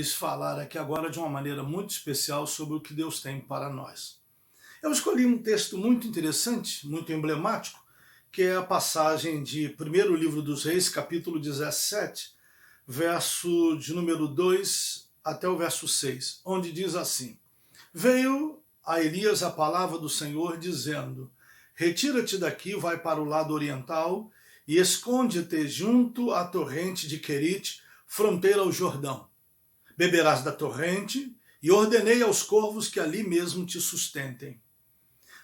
lhes falar aqui agora de uma maneira muito especial sobre o que Deus tem para nós. Eu escolhi um texto muito interessante, muito emblemático, que é a passagem de 1 Livro dos Reis, capítulo 17, verso de número 2 até o verso 6, onde diz assim: Veio a Elias a palavra do Senhor, dizendo: Retira-te daqui, vai para o lado oriental e esconde-te junto à torrente de Querite, fronteira ao Jordão. Beberás da torrente, e ordenei aos corvos que ali mesmo te sustentem.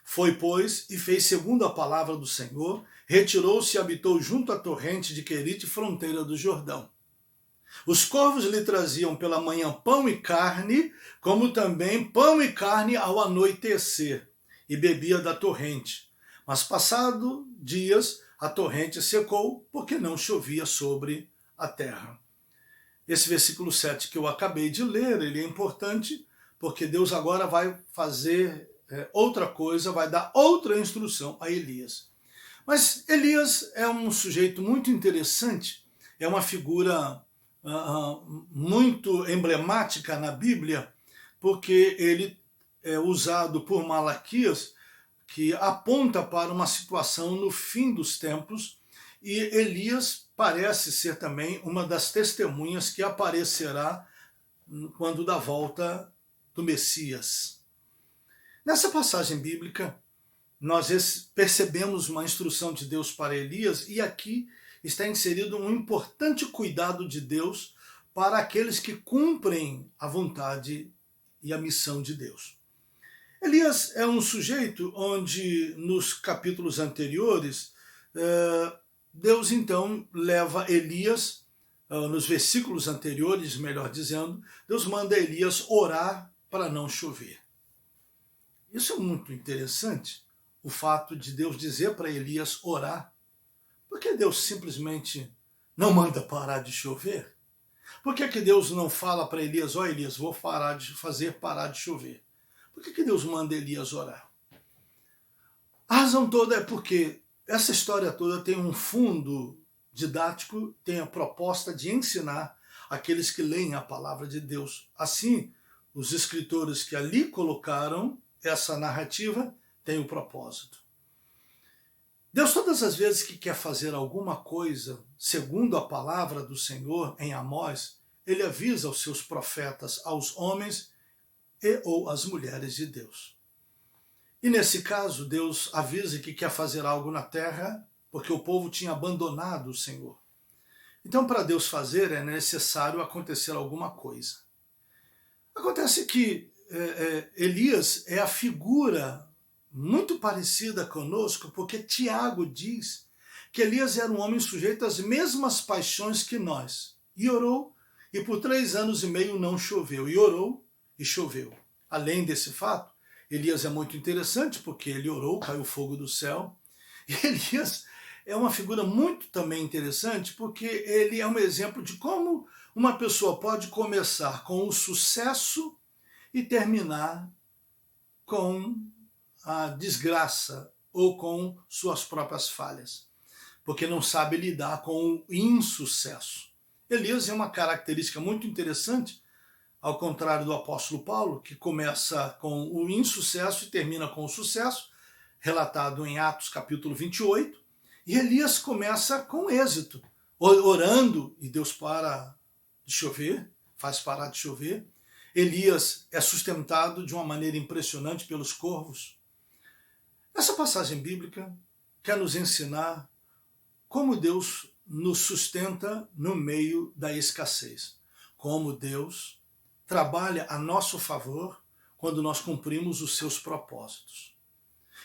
Foi, pois, e fez segundo a palavra do Senhor, retirou-se e habitou junto à torrente de Querite, fronteira do Jordão. Os corvos lhe traziam pela manhã pão e carne, como também pão e carne ao anoitecer, e bebia da torrente. Mas passado dias, a torrente secou, porque não chovia sobre a terra. Esse versículo 7 que eu acabei de ler, ele é importante, porque Deus agora vai fazer outra coisa, vai dar outra instrução a Elias. Mas Elias é um sujeito muito interessante, é uma figura muito emblemática na Bíblia, porque ele é usado por Malaquias, que aponta para uma situação no fim dos tempos, e Elias parece ser também uma das testemunhas que aparecerá quando da volta do Messias. Nessa passagem bíblica, nós percebemos uma instrução de Deus para Elias, e aqui está inserido um importante cuidado de Deus para aqueles que cumprem a vontade e a missão de Deus. Elias é um sujeito onde, nos capítulos anteriores, Deus então leva Elias, nos versículos anteriores, melhor dizendo, Deus manda Elias orar para não chover. Isso é muito interessante, o fato de Deus dizer para Elias orar. Por que Deus simplesmente não manda parar de chover? Por que Deus não fala para Elias: ó Elias, vou parar de chover? Por que Deus manda Elias orar? A razão toda é porque essa história toda tem um fundo didático, tem a proposta de ensinar aqueles que leem a palavra de Deus. Assim, os escritores que ali colocaram essa narrativa têm o propósito. Deus, todas as vezes que quer fazer alguma coisa, segundo a palavra do Senhor em Amós, ele avisa aos seus profetas, aos homens e ou às mulheres de Deus. E nesse caso, Deus avisa que quer fazer algo na terra, porque o povo tinha abandonado o Senhor. Então, para Deus fazer, é necessário acontecer alguma coisa. Acontece que Elias é a figura muito parecida conosco, porque Tiago diz que Elias era um homem sujeito às mesmas paixões que nós. E orou, e por 3 anos e meio não choveu. E orou, e choveu. Além desse fato, Elias é muito interessante, porque ele orou, caiu fogo do céu. E Elias é uma figura muito também interessante, porque ele é um exemplo de como uma pessoa pode começar com o sucesso e terminar com a desgraça ou com suas próprias falhas, porque não sabe lidar com o insucesso. Elias é uma característica muito interessante, ao contrário do apóstolo Paulo, que começa com o insucesso e termina com o sucesso, relatado em Atos capítulo 28, e Elias começa com êxito, orando, e Deus para de chover, faz parar de chover. Elias é sustentado de uma maneira impressionante pelos corvos. Essa passagem bíblica quer nos ensinar como Deus nos sustenta no meio da escassez, como Deus trabalha a nosso favor quando nós cumprimos os seus propósitos.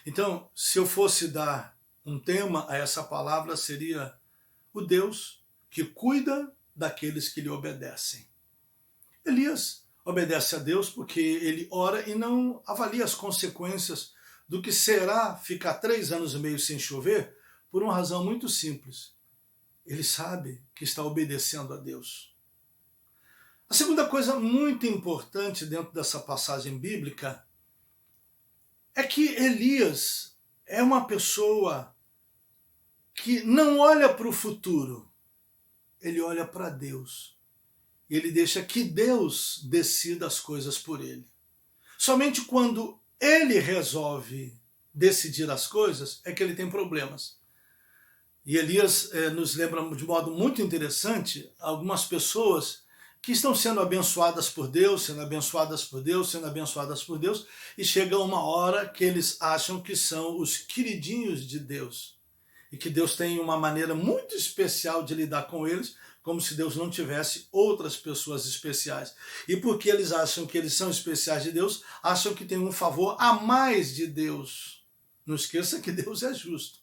Então, se eu fosse dar um tema a essa palavra, seria o Deus que cuida daqueles que lhe obedecem. Elias obedece a Deus porque ele ora e não avalia as consequências do que será ficar 3 anos e meio sem chover, por uma razão muito simples. Ele sabe que está obedecendo a Deus. A segunda coisa muito importante dentro dessa passagem bíblica é que Elias é uma pessoa que não olha para o futuro, ele olha para Deus. ele deixa que Deus decida as coisas por ele. Somente quando ele resolve decidir as coisas é que ele tem problemas. E Elias nos lembra de modo muito interessante algumas pessoas que estão sendo abençoadas por Deus, sendo abençoadas por Deus, sendo abençoadas por Deus, e chega uma hora que eles acham que são os queridinhos de Deus. E que Deus tem uma maneira muito especial de lidar com eles, como se Deus não tivesse outras pessoas especiais. E porque eles acham que eles são especiais de Deus, acham que tem um favor a mais de Deus. Não esqueça que Deus é justo.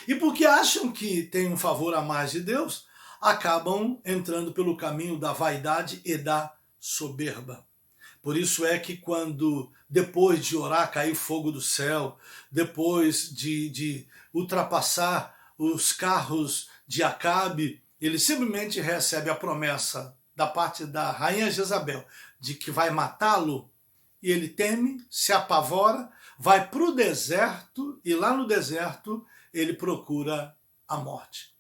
E porque acham que tem um favor a mais de Deus, acabam entrando pelo caminho da vaidade e da soberba. Por isso é que quando, depois de orar, cair fogo do céu, depois de ultrapassar os carros de Acabe, ele simplesmente recebe a promessa da parte da rainha Jezabel de que vai matá-lo, e ele teme, se apavora, vai para o deserto, e lá no deserto ele procura a morte.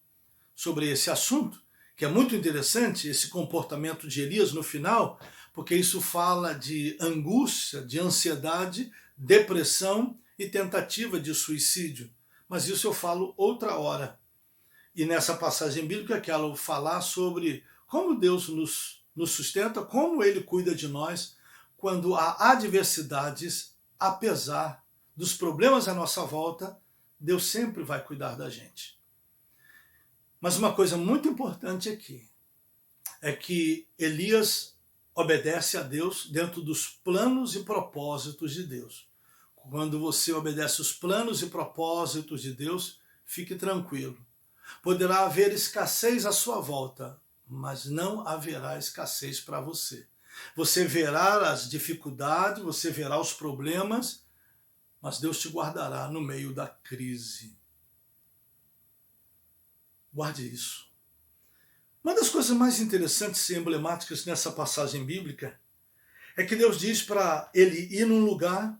Sobre esse assunto, que é muito interessante, esse comportamento de Elias no final, porque isso fala de angústia, de ansiedade, depressão e tentativa de suicídio. Mas isso eu falo outra hora. E nessa passagem bíblica eu quero falar sobre como Deus nos sustenta, como Ele cuida de nós quando há adversidades, apesar dos problemas à nossa volta, Deus sempre vai cuidar da gente. Mas uma coisa muito importante aqui é que Elias obedece a Deus dentro dos planos e propósitos de Deus. Quando você obedece os planos e propósitos de Deus, fique tranquilo. Poderá haver escassez à sua volta, mas não haverá escassez para você. Você verá as dificuldades, você verá os problemas, mas Deus te guardará no meio da crise. Guarde isso. Uma das coisas mais interessantes e emblemáticas nessa passagem bíblica é que Deus diz para ele ir num lugar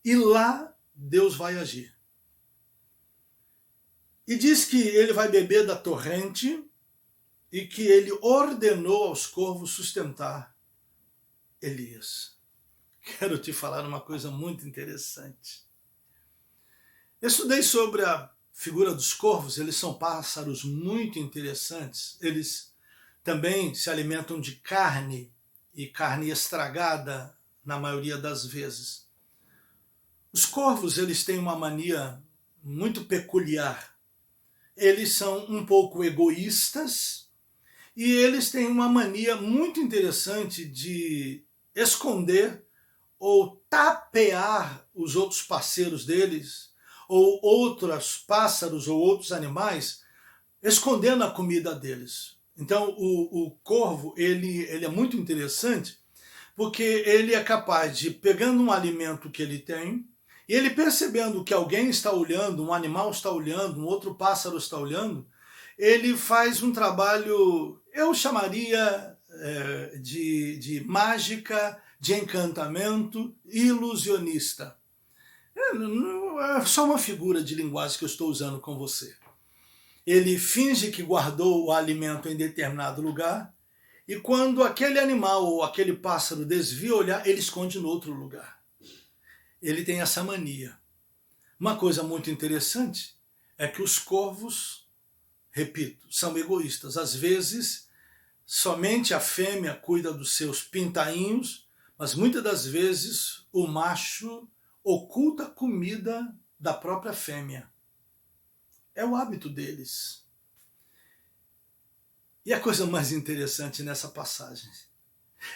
e lá Deus vai agir. E diz que ele vai beber da torrente e que ele ordenou aos corvos sustentar Elias. Quero te falar uma coisa muito interessante. Eu estudei sobre a figura dos corvos, eles são pássaros muito interessantes. Eles também se alimentam de carne, e carne estragada na maioria das vezes. Os corvos, eles têm uma mania muito peculiar. Eles são um pouco egoístas e eles têm uma mania muito interessante de esconder ou tapear os outros parceiros deles, ou outros pássaros ou outros animais, escondendo a comida deles. Então o corvo ele é muito interessante porque ele é capaz de, pegando um alimento que ele tem, e ele percebendo que alguém está olhando, um animal está olhando, um outro pássaro está olhando, ele faz um trabalho, eu chamaria de mágica, de encantamento ilusionista. É só uma figura de linguagem que eu estou usando com você. Ele finge que guardou o alimento em determinado lugar, e quando aquele animal ou aquele pássaro desvia o olhar, ele esconde no outro lugar. Ele tem essa mania. Uma coisa muito interessante é que os corvos, repito, são egoístas. Às vezes, somente a fêmea cuida dos seus pintainhos, mas muitas das vezes o macho oculta a comida da própria fêmea. É o hábito deles. E a coisa mais interessante nessa passagem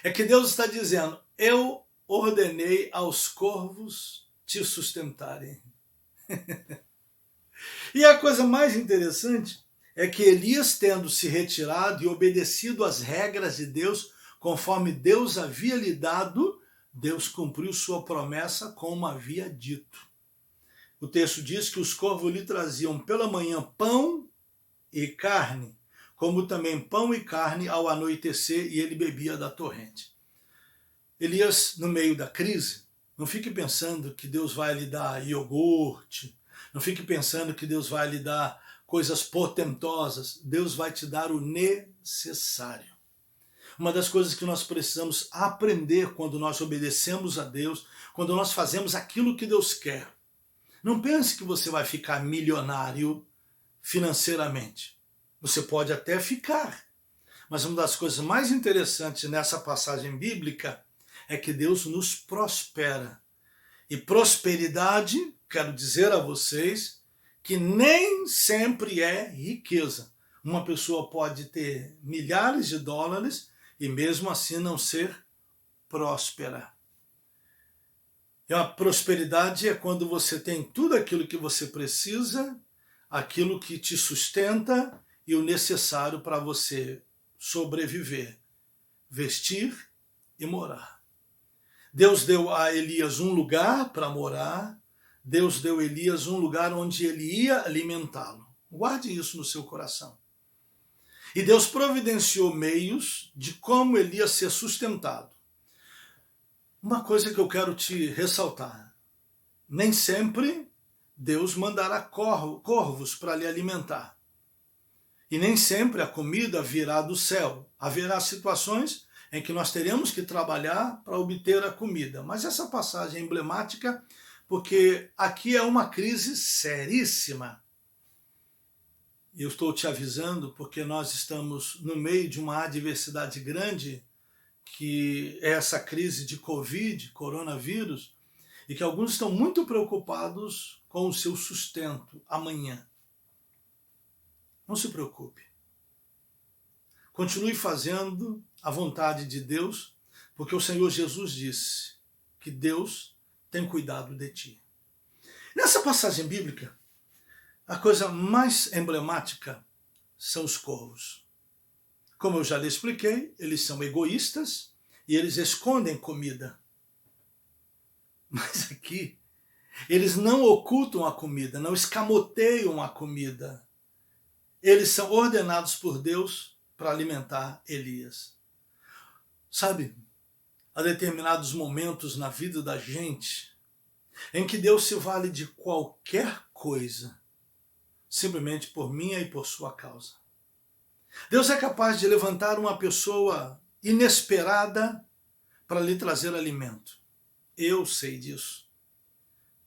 é que Deus está dizendo: eu ordenei aos corvos te sustentarem. E a coisa mais interessante é que Elias, tendo se retirado e obedecido às regras de Deus, conforme Deus havia lhe dado, Deus cumpriu sua promessa como havia dito. O texto diz que os corvos lhe traziam pela manhã pão e carne, como também pão e carne ao anoitecer, e ele bebia da torrente. Elias, no meio da crise, não fique pensando que Deus vai lhe dar iogurte, não fique pensando que Deus vai lhe dar coisas portentosas. Deus vai te dar o necessário. Uma das coisas que nós precisamos aprender quando nós obedecemos a Deus, quando nós fazemos aquilo que Deus quer. Não pense que você vai ficar milionário financeiramente. Você pode até ficar. Mas uma das coisas mais interessantes nessa passagem bíblica é que Deus nos prospera. E prosperidade, quero dizer a vocês, que nem sempre é riqueza. Uma pessoa pode ter milhares de dólares e mesmo assim não ser próspera. E a prosperidade é quando você tem tudo aquilo que você precisa, aquilo que te sustenta e o necessário para você sobreviver, vestir e morar. Deus deu a Elias um lugar para morar, Deus deu a Elias um lugar onde ele ia alimentá-lo. Guarde isso no seu coração. E Deus providenciou meios de como ele ia ser sustentado. Uma coisa que eu quero te ressaltar: nem sempre Deus mandará corvos para lhe alimentar. E nem sempre a comida virá do céu. Haverá situações em que nós teremos que trabalhar para obter a comida. Mas essa passagem é emblemática porque aqui é uma crise seríssima. E eu estou te avisando porque nós estamos no meio de uma adversidade grande, que é essa crise de Covid, coronavírus, e que alguns estão muito preocupados com o seu sustento amanhã. Não se preocupe. Continue fazendo a vontade de Deus, porque o Senhor Jesus disse que Deus tem cuidado de ti. Nessa passagem bíblica, a coisa mais emblemática são os corvos. Como eu já lhe expliquei, eles são egoístas e eles escondem comida. Mas aqui, eles não ocultam a comida, não escamoteiam a comida. Eles são ordenados por Deus para alimentar Elias. Sabe, há determinados momentos na vida da gente em que Deus se vale de qualquer coisa, simplesmente por minha e por sua causa. Deus é capaz de levantar uma pessoa inesperada para lhe trazer alimento. Eu sei disso.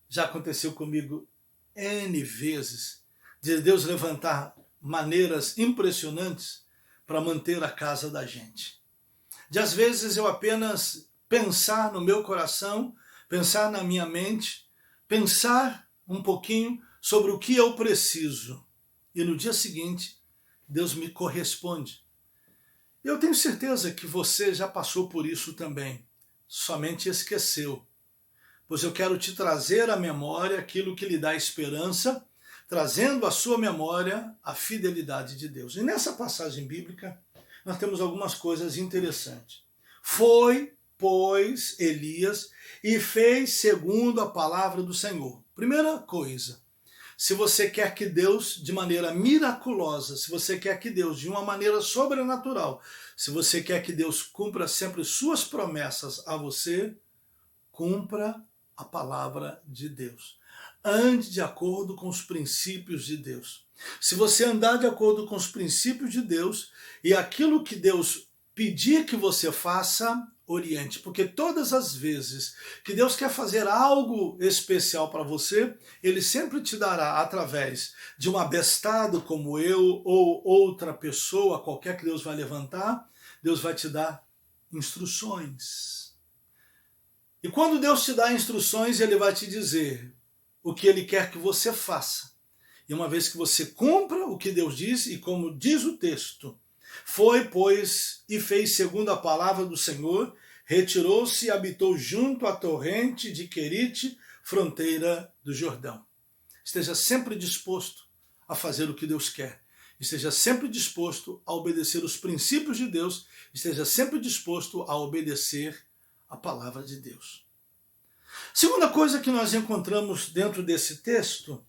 Já aconteceu comigo N vezes de Deus levantar maneiras impressionantes para manter a casa da gente. De às vezes eu apenas pensar no meu coração, pensar na minha mente, pensar um pouquinho sobre o que eu preciso. E no dia seguinte, Deus me corresponde. Eu tenho certeza que você já passou por isso também, somente esqueceu. Pois eu quero te trazer à memória aquilo que lhe dá esperança, trazendo à sua memória a fidelidade de Deus. E nessa passagem bíblica, nós temos algumas coisas interessantes. Foi, pois, Elias e fez segundo a palavra do Senhor. Primeira coisa, se você quer que Deus, de maneira miraculosa, se você quer que Deus, de uma maneira sobrenatural, se você quer que Deus cumpra sempre suas promessas a você, cumpra a palavra de Deus. Ande de acordo com os princípios de Deus. Se você andar de acordo com os princípios de Deus e aquilo que Deus pedir que você faça, oriente. Porque todas as vezes que Deus quer fazer algo especial para você, Ele sempre te dará através de um abestado como eu ou outra pessoa, qualquer que Deus vai levantar, Deus vai te dar instruções. E quando Deus te dá instruções, Ele vai te dizer o que Ele quer que você faça. E uma vez que você cumpra o que Deus diz, e como diz o texto, foi, pois, e fez segundo a palavra do Senhor, retirou-se e habitou junto à torrente de Querite, fronteira do Jordão. Esteja sempre disposto a fazer o que Deus quer. Esteja sempre disposto a obedecer os princípios de Deus. Esteja sempre disposto a obedecer a palavra de Deus. Segunda coisa que nós encontramos dentro desse texto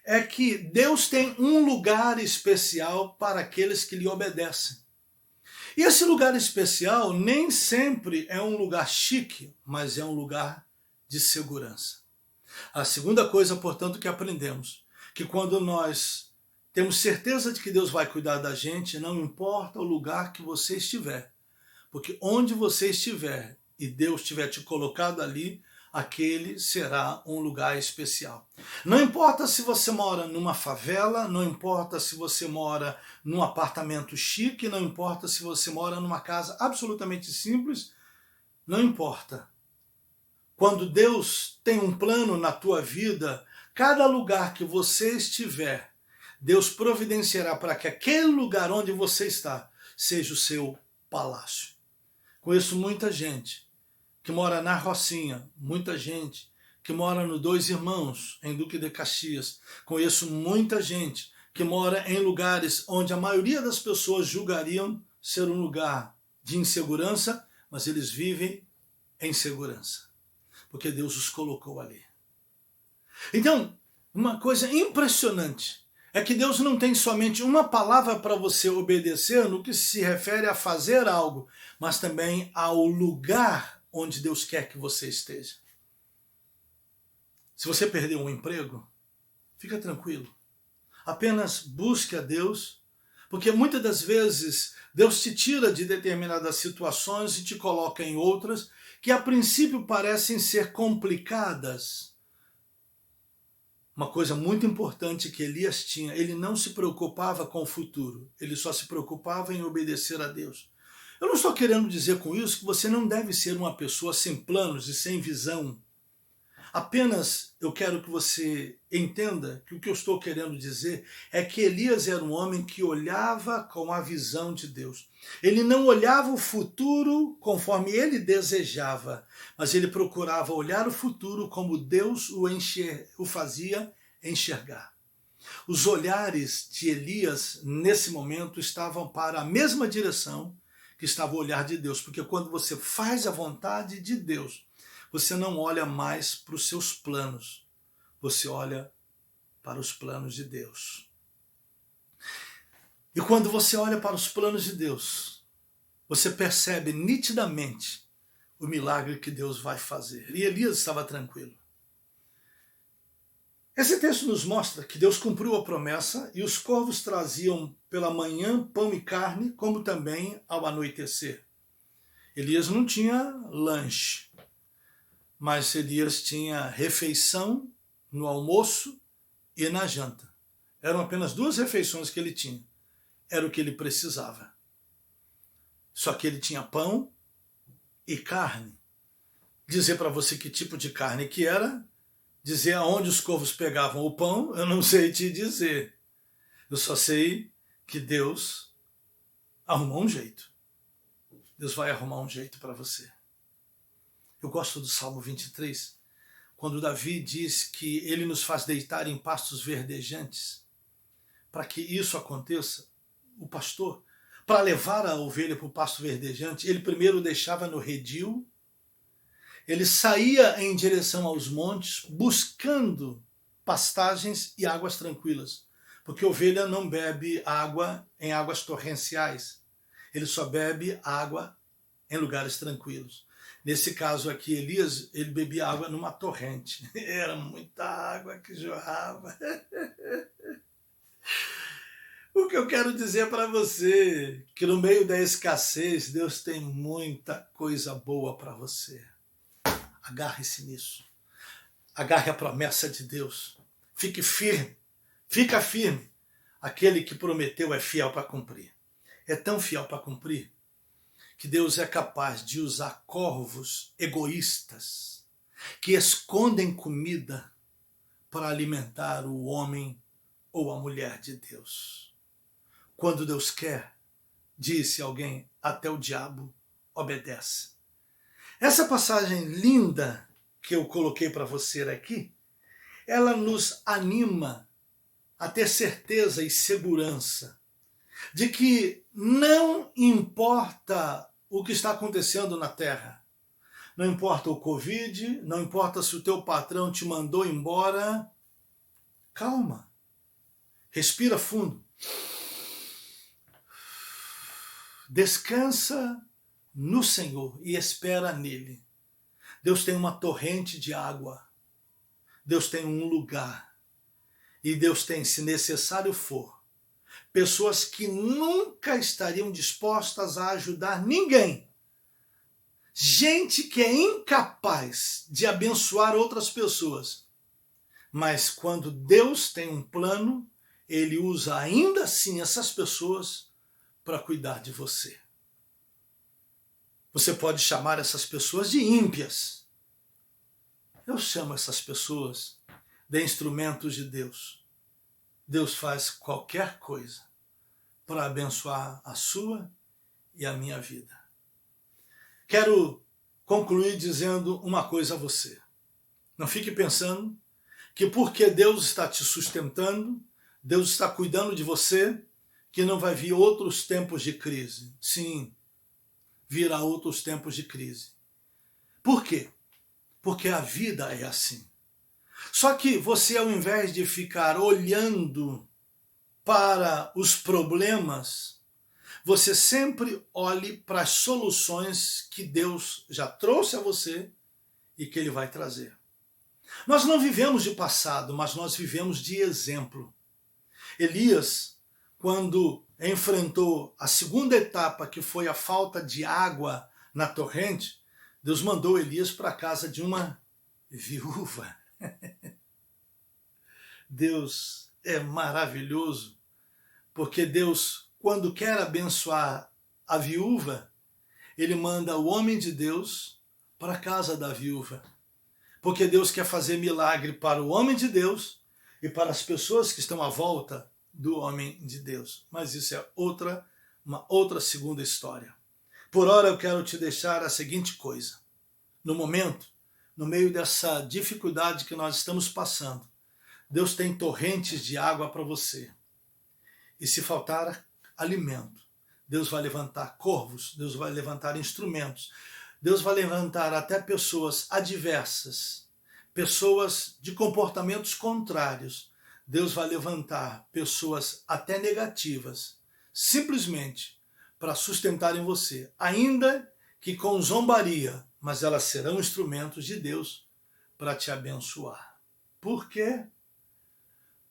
é que Deus tem um lugar especial para aqueles que lhe obedecem. E esse lugar especial nem sempre é um lugar chique, mas é um lugar de segurança. A segunda coisa, portanto, que aprendemos, que quando nós temos certeza de que Deus vai cuidar da gente, não importa o lugar que você estiver, Porque onde você estiver e Deus tiver te colocado ali, aquele será um lugar especial. Não importa se você mora numa favela, não importa se você mora num apartamento chique, não importa se você mora numa casa absolutamente simples, não importa. Quando Deus tem um plano na tua vida, cada lugar que você estiver, Deus providenciará para que aquele lugar onde você está seja o seu palácio. Conheço muita gente que mora na Rocinha, muita gente que mora no Dois Irmãos, em Duque de Caxias. Conheço muita gente que mora em lugares onde a maioria das pessoas julgariam ser um lugar de insegurança, mas eles vivem em segurança, porque Deus os colocou ali. Então, uma coisa impressionante é que Deus não tem somente uma palavra para você obedecer no que se refere a fazer algo, mas também ao lugar onde Deus quer que você esteja. Se você perdeu um emprego, fica tranquilo. Apenas busque a Deus, porque muitas das vezes Deus te tira de determinadas situações e te coloca em outras que a princípio parecem ser complicadas. Uma coisa muito importante que Elias tinha, ele não se preocupava com o futuro, ele só se preocupava em obedecer a Deus. Eu não estou querendo dizer com isso que você não deve ser uma pessoa sem planos e sem visão. Apenas eu quero que você entenda que o que eu estou querendo dizer é que Elias era um homem que olhava com a visão de Deus. Ele não olhava o futuro conforme ele desejava, mas ele procurava olhar o futuro como Deus o fazia enxergar. Os olhares de Elias, nesse momento, estavam para a mesma direção que estava o olhar de Deus, porque quando você faz a vontade de Deus, você não olha mais para os seus planos, você olha para os planos de Deus. E quando você olha para os planos de Deus, você percebe nitidamente o milagre que Deus vai fazer. E Elias estava tranquilo. Esse texto nos mostra que Deus cumpriu a promessa e os corvos traziam pela manhã pão e carne, como também ao anoitecer. Elias não tinha lanche, mas Elias tinha refeição no almoço e na janta. Eram apenas 2 refeições que ele tinha. Era o que ele precisava. Só que ele tinha pão e carne. Dizer para você que tipo de carne que era, dizer aonde os corvos pegavam o pão, eu não sei te dizer. Eu só sei que Deus arrumou um jeito. Deus vai arrumar um jeito para você. Eu gosto do Salmo 23, quando Davi diz que ele nos faz deitar em pastos verdejantes. Para que isso aconteça, o pastor, para levar a ovelha para o pasto verdejante, ele primeiro deixava no redil, ele saía em direção aos montes, buscando pastagens e águas tranquilas, porque a ovelha não bebe água em águas torrenciais, ele só bebe água em lugares tranquilos. Nesse caso aqui, Elias, ele bebia água numa torrente. Era muita água que jorrava. O que eu quero dizer para você, que no meio da escassez, Deus tem muita coisa boa para você. Agarre-se nisso. Agarre a promessa de Deus. Fique firme. Fica firme. Aquele que prometeu é fiel para cumprir. É tão fiel para cumprir que Deus é capaz de usar corvos egoístas que escondem comida para alimentar o homem ou a mulher de Deus. Quando Deus quer, disse alguém, até o diabo obedece. Essa passagem linda que eu coloquei para você aqui, ela nos anima a ter certeza e segurança de que não importa o que está acontecendo na Terra, não importa o Covid, não importa se o teu patrão te mandou embora, calma, respira fundo, descansa no Senhor e espera nele. Deus tem uma torrente de água, Deus tem um lugar, e Deus tem, se necessário for, pessoas que nunca estariam dispostas a ajudar ninguém, Gente que é incapaz de abençoar outras pessoas. Mas quando Deus tem um plano, ele usa ainda assim essas pessoas para cuidar de você. Você pode chamar essas pessoas de ímpias. Eu chamo essas pessoas de instrumentos de Deus. Deus faz qualquer coisa para abençoar a sua e a minha vida. Quero concluir dizendo uma coisa a você. Não fique pensando que porque Deus está te sustentando, Deus está cuidando de você, que não vai vir outros tempos de crise. Sim, virá outros tempos de crise. Por quê? Porque a vida é assim. Só que você, ao invés de ficar olhando para os problemas, você sempre olhe para as soluções que Deus já trouxe a você e que Ele vai trazer. Nós não vivemos de passado, mas nós vivemos de exemplo. Elias, quando enfrentou a segunda etapa, que foi a falta de água na torrente, Deus mandou Elias para a casa de uma viúva. Deus é maravilhoso, porque Deus, quando quer abençoar a viúva, ele manda o homem de Deus para a casa da viúva. Porque Deus quer fazer milagre para o homem de Deus e para as pessoas que estão à volta do homem de Deus. Mas isso é uma outra segunda história. Por hora eu quero te deixar a seguinte coisa. No momento, no meio dessa dificuldade que nós estamos passando, Deus tem torrentes de água para você. E se faltar alimento, Deus vai levantar corvos, Deus vai levantar instrumentos, Deus vai levantar até pessoas adversas, pessoas de comportamentos contrários. Deus vai levantar pessoas até negativas, simplesmente para sustentarem você, ainda que com zombaria, mas elas serão instrumentos de Deus para te abençoar. Por quê?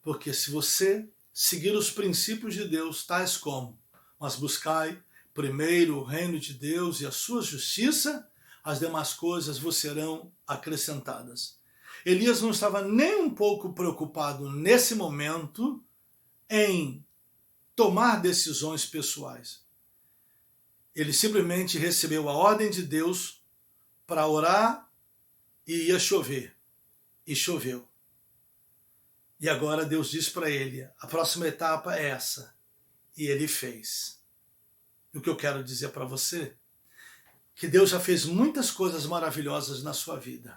Porque se você seguir os princípios de Deus, tais como: mas buscai primeiro o reino de Deus e a sua justiça, as demais coisas vos serão acrescentadas. Elias não estava nem um pouco preocupado nesse momento em tomar decisões pessoais. Ele simplesmente recebeu a ordem de Deus para orar e ia chover. E choveu. E agora Deus diz para ele: a próxima etapa é essa. E ele fez. E o que eu quero dizer para você? Que Deus já fez muitas coisas maravilhosas na sua vida.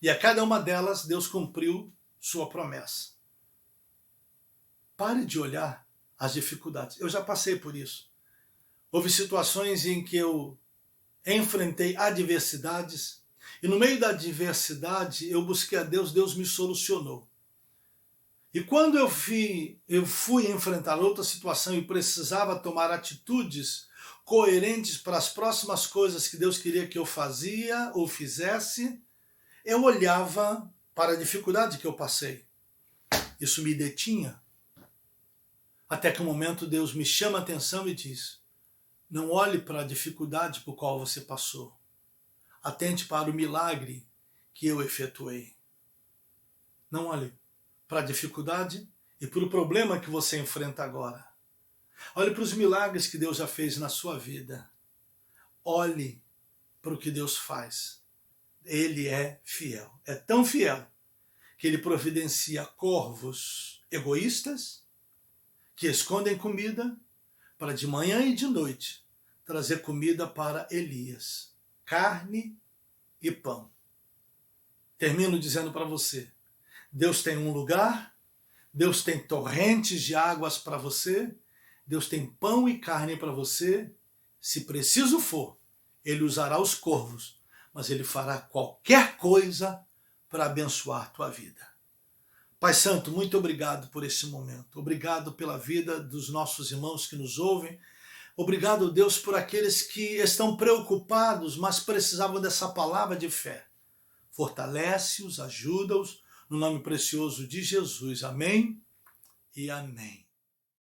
E a cada uma delas, Deus cumpriu sua promessa. Pare de olhar as dificuldades. Eu já passei por isso. Houve situações em que eu enfrentei adversidades. E no meio da adversidade, eu busquei a Deus, Deus me solucionou. E quando eu fui enfrentar outra situação e precisava tomar atitudes coerentes para as próximas coisas que Deus queria que eu fazia ou fizesse, eu olhava para a dificuldade que eu passei. Isso me detinha. Até que um momento Deus me chama a atenção e diz: não olhe para a dificuldade por qual você passou. Atente para o milagre que eu efetuei. Não olhe para a dificuldade e para o problema que você enfrenta agora. Olhe para os milagres que Deus já fez na sua vida. Olhe para o que Deus faz. Ele é fiel. É tão fiel que ele providencia corvos egoístas que escondem comida para de manhã e de noite trazer comida para Elias. Carne e pão. Termino dizendo para você: Deus tem um lugar, Deus tem torrentes de águas para você, Deus tem pão e carne para você. Se preciso for, Ele usará os corvos, mas Ele fará qualquer coisa para abençoar tua vida. Pai Santo, muito obrigado por esse momento. Obrigado pela vida dos nossos irmãos que nos ouvem. Obrigado, Deus, por aqueles que estão preocupados, mas precisavam dessa palavra de fé. Fortalece-os, ajuda-os, no nome precioso de Jesus. Amém e amém.